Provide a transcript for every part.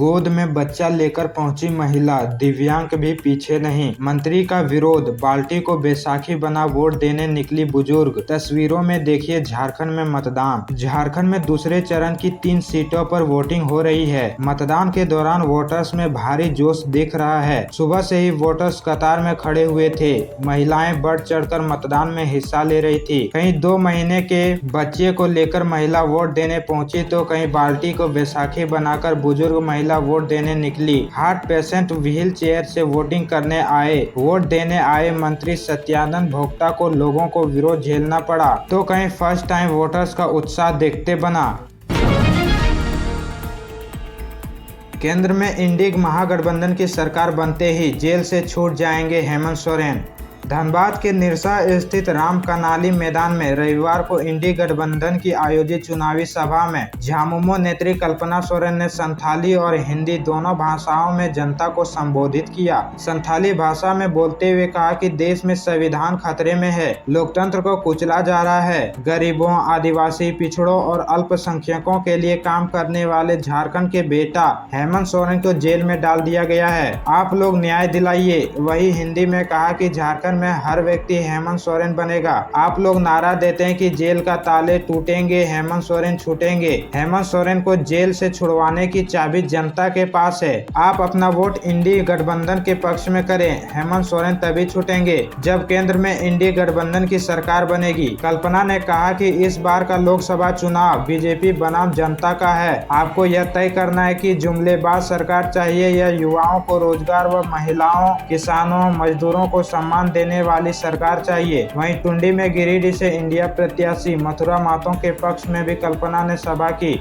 गोद में बच्चा लेकर पहुंची महिला, दिव्यांग भी पीछे नहीं। मंत्री का विरोध, बाल्टी को बैसाखी बना वोट देने निकली बुजुर्ग। तस्वीरों में देखिए झारखंड में मतदान। झारखंड में दूसरे चरण की 3 सीटों पर वोटिंग हो रही है। मतदान के दौरान वोटर्स में भारी जोश दिख रहा है। सुबह से ही वोटर्स कतार में खड़े हुए थे। महिलाएं बढ़ चढ़कर मतदान में हिस्सा ले रही थी। कहीं 2 महीने के बच्चे को लेकर महिला वोट देने पहुंची तो कहीं बाल्टी को बैसाखी बनाकर बुजुर्ग महिला वोट देने निकली। हार्ट पेशेंट व्हील चेयर से वोटिंग करने आए। वोट देने आए मंत्री सत्यानंद भोक्ता को लोगों को विरोध झेलना पड़ा तो कहीं फर्स्ट टाइम वोटर्स का उत्साह देखते बना। केंद्र में इंडी महागठबंधन की सरकार बनते ही जेल से छूट जाएंगे हेमंत सोरेन। धनबाद के निरसा स्थित राम कनाली मैदान में रविवार को इंडी गठबंधन की आयोजित चुनावी सभा में झामुमो नेत्री कल्पना सोरेन ने संथाली और हिंदी दोनों भाषाओं में जनता को संबोधित किया। संथाली भाषा में बोलते हुए कहा कि देश में संविधान खतरे में है, लोकतंत्र को कुचला जा रहा है। गरीबों, आदिवासी, पिछड़ों और अल्पसंख्यकों के लिए काम करने वाले झारखंड के बेटा हेमंत सोरेन को जेल में डाल दिया गया है। आप लोग न्याय दिलाइए। वही हिंदी में कहा कि झारखंड में हर व्यक्ति हेमंत सोरेन बनेगा। आप लोग नारा देते हैं कि जेल का ताले टूटेंगे, हेमंत सोरेन छूटेंगे। हेमंत सोरेन को जेल से छुड़वाने की चाबी जनता के पास है। आप अपना वोट इंडी गठबंधन के पक्ष में करें। हेमंत सोरेन तभी छूटेंगे जब केंद्र में इंडी गठबंधन की सरकार बनेगी। कल्पना ने कहा कि इस बार का लोकसभा चुनाव बीजेपी बनाम जनता का है। आपको यह तय करना है कि जुमलेबाज सरकार चाहिए या युवाओं को रोजगार व महिलाओं, किसानों, मजदूरों को सम्मान देने वाली सरकार चाहिए। वहीं टुंडी में गिरिडीह से इंडिया प्रत्याशी मथुरा मातो के पक्ष में भी कल्पना ने सभा की।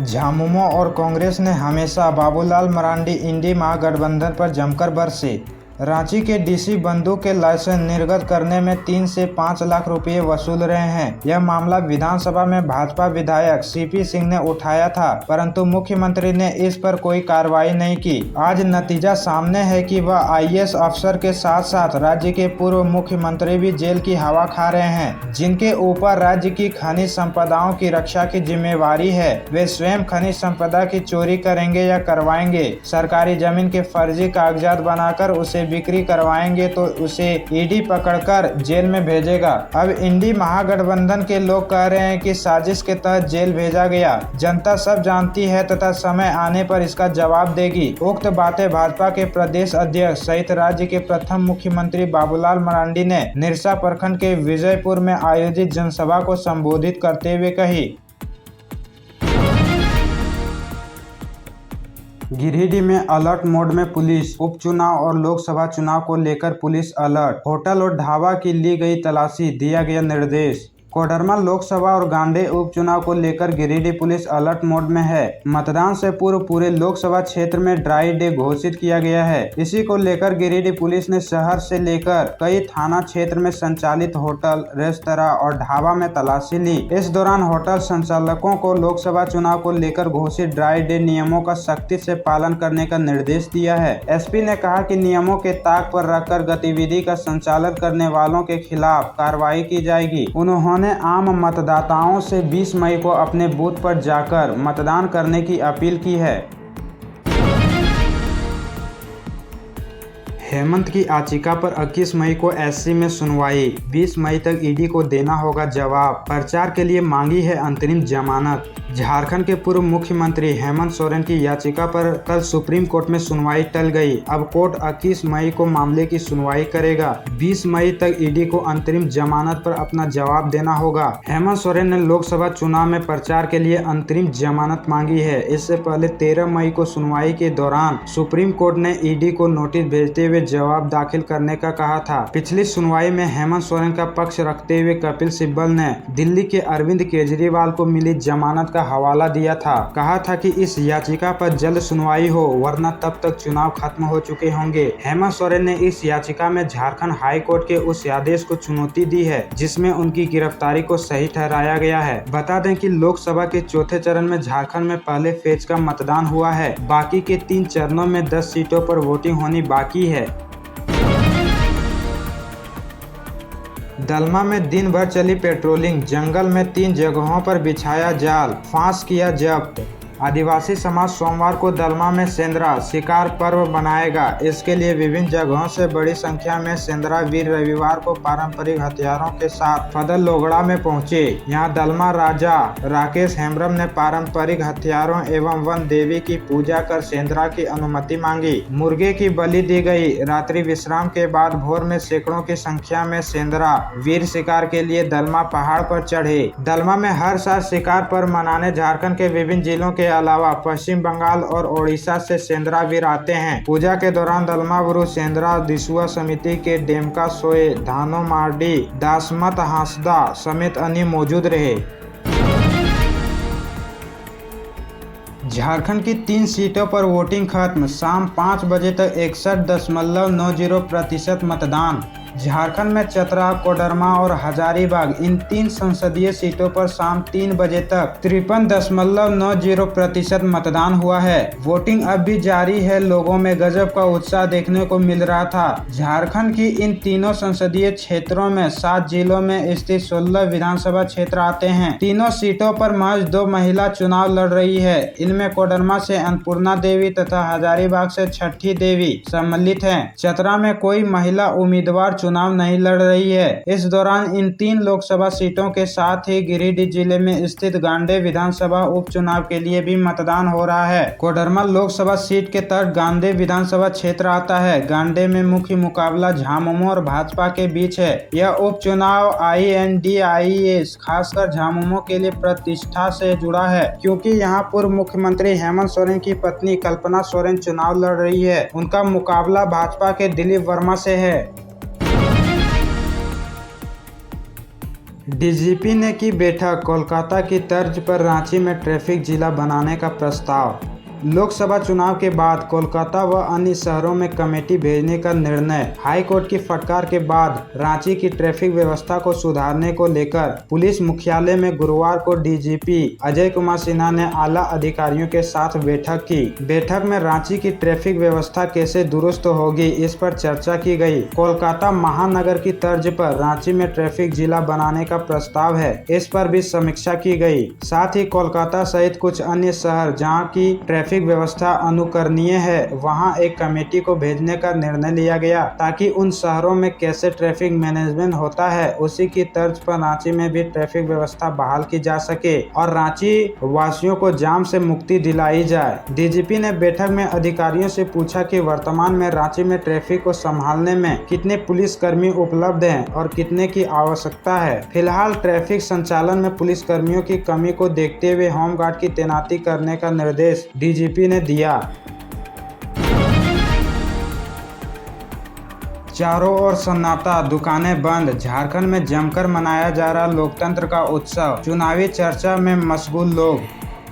झामुमो और कांग्रेस ने हमेशा बाबूलाल मरांडी इंडी महागठबंधन पर जमकर बरसे। रांची के डीसी बंधु के लाइसेंस निर्गत करने में 3 से 5 लाख रुपए वसूल रहे हैं। यह मामला विधानसभा में भाजपा विधायक सीपी सिंह ने उठाया था, परंतु मुख्यमंत्री ने इस पर कोई कार्रवाई नहीं की। आज नतीजा सामने है कि वह आईएएस अफसर के साथ साथ राज्य के पूर्व मुख्यमंत्री भी जेल की हवा खा रहे हैं। जिनके ऊपर राज्य की खनिज संपदाओं की रक्षा की जिम्मेवारी है, वे स्वयं खनिज संपदा की चोरी करेंगे या करवाएंगे। सरकारी जमीन के फर्जी कागजात बनाकर उसे बिक्री करवाएंगे तो उसे ईडी पकड़कर जेल में भेजेगा। अब इंडी महागठबंधन के लोग कह रहे हैं कि साजिश के तहत जेल भेजा गया। जनता सब जानती है तथा समय आने पर इसका जवाब देगी। उक्त बातें भाजपा के प्रदेश अध्यक्ष सहित राज्य के प्रथम मुख्यमंत्री बाबूलाल मरांडी ने निरसा प्रखंड के विजयपुर में आयोजित जनसभा को संबोधित करते हुए कही। गिरिडीह में अलर्ट मोड में पुलिस। उपचुनाव और लोकसभा चुनाव को लेकर पुलिस अलर्ट। होटल और ढाबा की ली गई तलाशी, दिया गया निर्देश। कोडरमा लोकसभा और गांडे उपचुनाव को लेकर गिरिडीह पुलिस अलर्ट मोड में है। मतदान से पूर्व पूरे लोकसभा क्षेत्र में ड्राई डे घोषित किया गया है। इसी को लेकर गिरिडीह पुलिस ने शहर से लेकर कई थाना क्षेत्र में संचालित होटल, रेस्तरां और ढाबा में तलाशी ली। इस दौरान होटल संचालकों को लोकसभा चुनाव को लेकर घोषित ड्राई डे नियमों का सख्ती से पालन करने का निर्देश दिया है। एसपी ने कहा कि नियमों के ताक पर रखकर गतिविधि का संचालन करने वालों के खिलाफ कार्रवाई की जाएगी। उन्होंने आम मतदाताओं से 20 मई को अपने बूथ पर जाकर मतदान करने की अपील की है। हेमंत की याचिका पर 21 मई को एससी में सुनवाई। 20 मई तक ईडी को देना होगा जवाब। प्रचार के लिए मांगी है अंतरिम जमानत। झारखंड के पूर्व मुख्यमंत्री हेमंत सोरेन की याचिका पर कल सुप्रीम कोर्ट में सुनवाई टल गई। अब कोर्ट 21 मई को मामले की सुनवाई करेगा। 20 मई तक ईडी को अंतरिम जमानत पर अपना जवाब देना होगा। हेमंत सोरेन ने लोकसभा चुनाव में प्रचार के लिए अंतरिम जमानत मांगी है। इससे पहले 13 मई को सुनवाई के दौरान सुप्रीम कोर्ट ने ईडी को नोटिस भेजते हुए जवाब दाखिल करने का कहा था। पिछली सुनवाई में हेमंत सोरेन का पक्ष रखते हुए कपिल सिब्बल ने दिल्ली के अरविंद केजरीवाल को मिली जमानत का हवाला दिया था। कहा था कि इस याचिका पर जल्द सुनवाई हो, वरना तब तक चुनाव खत्म हो चुके होंगे। हेमंत सोरेन ने इस याचिका में झारखंड हाई कोर्ट के उस आदेश को चुनौती दी है जिसमें उनकी गिरफ्तारी को सही ठहराया गया है। बता दें कि लोकसभा के चौथे चरण में झारखंड में पहले फेज का मतदान हुआ है। बाकी के 3 चरणों में 10 सीटों पर वोटिंग होनी बाकी है। दलमा में दिन भर चली पेट्रोलिंग, जंगल में 3 जगहों पर बिछाया जाल, फांस किया जब्त। आदिवासी समाज सोमवार को दलमा में सेंद्रा शिकार पर्व मनाएगा। इसके लिए विभिन्न जगहों से बड़ी संख्या में सेंद्रा वीर रविवार को पारंपरिक हथियारों के साथ फदल लोगड़ा में पहुंचे। यहां दलमा राजा राकेश हेम्ब्रम ने पारंपरिक हथियारों एवं वन देवी की पूजा कर सेंद्रा की अनुमति मांगी। मुर्गे की बलि दी गई। रात्रि विश्राम के बाद भोर में सैकड़ों की संख्या में सेंद्रा वीर शिकार के लिए दलमा पहाड़ पर चढ़े। दलमा में हर साल शिकार पर्व मनाने झारखंड के विभिन्न जिलों के अलावा पश्चिम बंगाल और ओडिशा से सेंद्रा वीर आते हैं। पूजा के दौरान दलमा गुरु सेंद्रा दिसुआ समिति के डेमका सोए, धानो मार्डी, दासमत हांसदा समेत अन्य मौजूद रहे। झारखंड की 3 सीटों पर वोटिंग खत्म। शाम 5 बजे तक 61.90% मतदान। झारखंड में चतरा, कोडरमा और हजारीबाग इन 3 संसदीय सीटों पर शाम 3 बजे तक 53.90% मतदान हुआ है। वोटिंग अब भी जारी है। लोगों में गजब का उत्साह देखने को मिल रहा था। झारखंड की इन तीनों संसदीय क्षेत्रों में 7 जिलों में स्थित 16 विधानसभा क्षेत्र आते हैं। तीनों सीटों पर महज 2 महिला चुनाव लड़ रही है। इनमें कोडरमा से अन्नपूर्णा देवी तथा हजारीबाग से छठी देवी सम्मिलित हैं। चतरा में कोई महिला उम्मीदवार चुनाव नहीं लड़ रही है। इस दौरान इन 3 लोकसभा सीटों के साथ ही गिरिडीह जिले में स्थित गांडे विधानसभा उपचुनाव के लिए भी मतदान हो रहा है। कोडरमा लोकसभा सीट के तहत गांडे विधानसभा क्षेत्र आता है। गांडे में मुख्य मुकाबला झामुमो और भाजपा के बीच है। यह उपचुनाव INDIA खासकर झामुमो के लिए प्रतिष्ठा से जुड़ा है, क्योंकि यहाँ पूर्व मुख्यमंत्री हेमंत सोरेन की पत्नी कल्पना सोरेन चुनाव लड़ रही है। उनका मुकाबला भाजपा के दिलीप वर्मा से है। डीजीपी ने की बैठक। कोलकाता की तर्ज पर रांची में ट्रैफिक जिला बनाने का प्रस्ताव। लोकसभा चुनाव के बाद कोलकाता व अन्य शहरों में कमेटी भेजने का निर्णय। हाई कोर्ट की फटकार के बाद रांची की ट्रैफिक व्यवस्था को सुधारने को लेकर पुलिस मुख्यालय में गुरुवार को डीजीपी अजय कुमार सिन्हा ने आला अधिकारियों के साथ बैठक की। बैठक में रांची की ट्रैफिक व्यवस्था कैसे दुरुस्त होगी, इस पर चर्चा की गई। कोलकाता महानगर की तर्ज पर रांची में ट्रैफिक जिला बनाने का प्रस्ताव है, इस पर भी समीक्षा की गई। साथ ही कोलकाता सहित कुछ अन्य शहर जहाँ की ट्रैफिक व्यवस्था अनुकरणीय है, वहां एक कमेटी को भेजने का निर्णय लिया गया, ताकि उन शहरों में कैसे ट्रैफिक मैनेजमेंट होता है उसी की तर्ज पर रांची में भी ट्रैफिक व्यवस्था बहाल की जा सके और रांची वासियों को जाम से मुक्ति दिलाई जाए। डीजीपी ने बैठक में अधिकारियों से पूछा कि वर्तमान में रांची में ट्रैफिक को संभालने में कितने पुलिसकर्मी उपलब्ध हैं और कितने की आवश्यकता है। फिलहाल ट्रैफिक संचालन में पुलिसकर्मियों की कमी को देखते हुए होमगार्ड की तैनाती करने का निर्देश डीजीपी ने दिया। चारों ओर सन्नाटा, दुकानें बंद। झारखंड में जमकर मनाया जा रहा लोकतंत्र का उत्सव। चुनावी चर्चा में मशगूल लोग।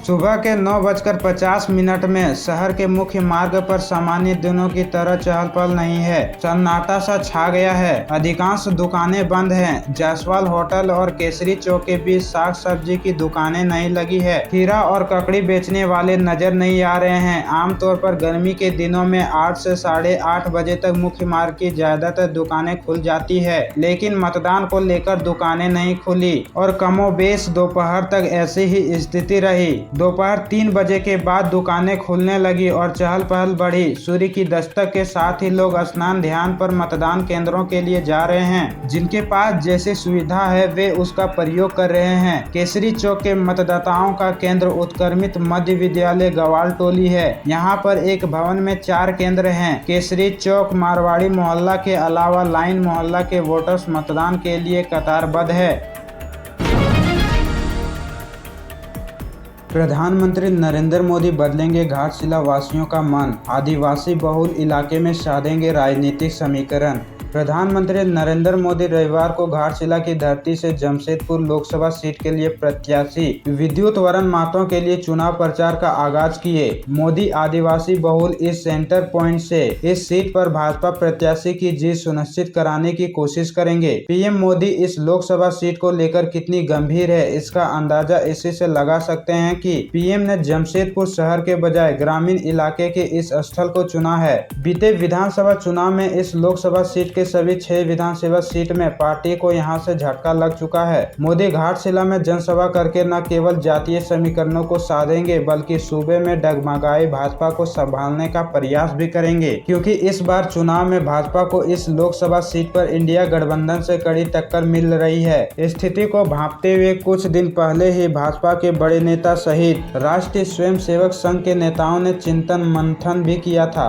सुबह के 9:50 में शहर के मुख्य मार्ग पर सामान्य दिनों की तरह चहल पहल नहीं है। सन्नाटा सा छा गया है। अधिकांश दुकानें बंद हैं। जायसवाल होटल और केसरी चौक के बीच साग सब्जी की दुकानें नहीं लगी है। खीरा और ककड़ी बेचने वाले नजर नहीं आ रहे हैं। आमतौर पर गर्मी के दिनों में 8 से 8:30 बजे तक मुख्य मार्ग की ज्यादातर दुकानें खुल जाती है, लेकिन मतदान को लेकर दुकानें नहीं खुली और कमोबेश दोपहर तक ऐसी ही स्थिति रही। दोपहर 3 बजे के बाद दुकानें खुलने लगी और चहल पहल बढ़ी। सूर्य की दस्तक के साथ ही लोग स्नान ध्यान पर मतदान केंद्रों के लिए जा रहे हैं। जिनके पास जैसी सुविधा है वे उसका प्रयोग कर रहे हैं। केसरी चौक के मतदाताओं का केंद्र उत्क्रमित मध्य विद्यालय गवाल टोली है। यहाँ पर एक भवन में 4 केंद्र हैं। केसरी चौक मारवाड़ी मोहल्ला के अलावा लाइन मोहल्ला के वोटर्स मतदान के लिए कतारबद्ध है। प्रधानमंत्री नरेंद्र मोदी बदलेंगे घाटशिला वासियों का मन। आदिवासी बहुल इलाके में साधेंगे राजनीतिक समीकरण। प्रधानमंत्री नरेंद्र मोदी रविवार को घाटशिला की धरती से जमशेदपुर लोकसभा सीट के लिए प्रत्याशी विद्युत वरण महतो के लिए चुनाव प्रचार का आगाज किए। मोदी आदिवासी बहुल इस सेंटर पॉइंट से इस सीट पर भाजपा प्रत्याशी की जीत सुनिश्चित कराने की कोशिश करेंगे। पीएम मोदी इस लोकसभा सीट को लेकर कितनी गंभीर है, इसका अंदाजा इसी से लगा सकते हैं कि पीएम ने जमशेदपुर शहर के बजाय ग्रामीण इलाके के इस स्थल को चुना है। बीते विधानसभा चुनाव में इस लोकसभा सीट के सभी 6 विधानसभा सीट में पार्टी को यहां से झटका लग चुका है। मोदी घाटशिला में जनसभा करके न केवल जातीय समीकरणों को साधेंगे बल्कि सूबे में डगमगाई भाजपा को संभालने का प्रयास भी करेंगे, क्योंकि इस बार चुनाव में भाजपा को इस लोकसभा सीट पर इंडिया गठबंधन से कड़ी टक्कर मिल रही है। स्थिति को भांपते हुए कुछ दिन पहले ही भाजपा के बड़े नेता सहित राष्ट्रीय स्वयंसेवक संघ के नेताओं ने चिंतन मंथन भी किया था।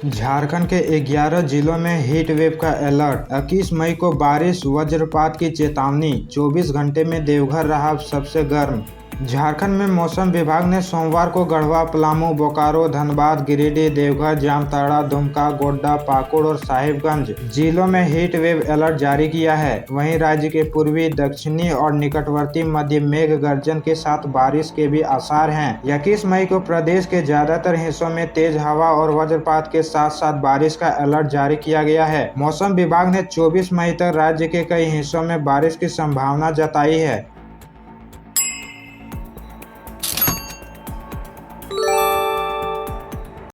झारखंड के 11 जिलों में हीट वेव का अलर्ट, 21 मई को बारिश वज्रपात की चेतावनी, 24 घंटे में देवघर रहा सबसे गर्म। झारखंड में मौसम विभाग ने सोमवार को गढ़वा, पलामू, बोकारो, धनबाद, गिरिडीह, देवघर, जामताड़ा, दुमका, गोड्डा, पाकुड़ और साहिबगंज जिलों में हीट वेव अलर्ट जारी किया है। वहीं राज्य के पूर्वी, दक्षिणी और निकटवर्ती मध्य मेघ गर्जन के साथ बारिश के भी आसार हैं। 21 मई को प्रदेश के ज्यादातर हिस्सों में तेज हवा और वज्रपात के साथ साथ बारिश का अलर्ट जारी किया गया है। मौसम विभाग ने 24 मई तक राज्य के कई हिस्सों में बारिश की संभावना जताई है।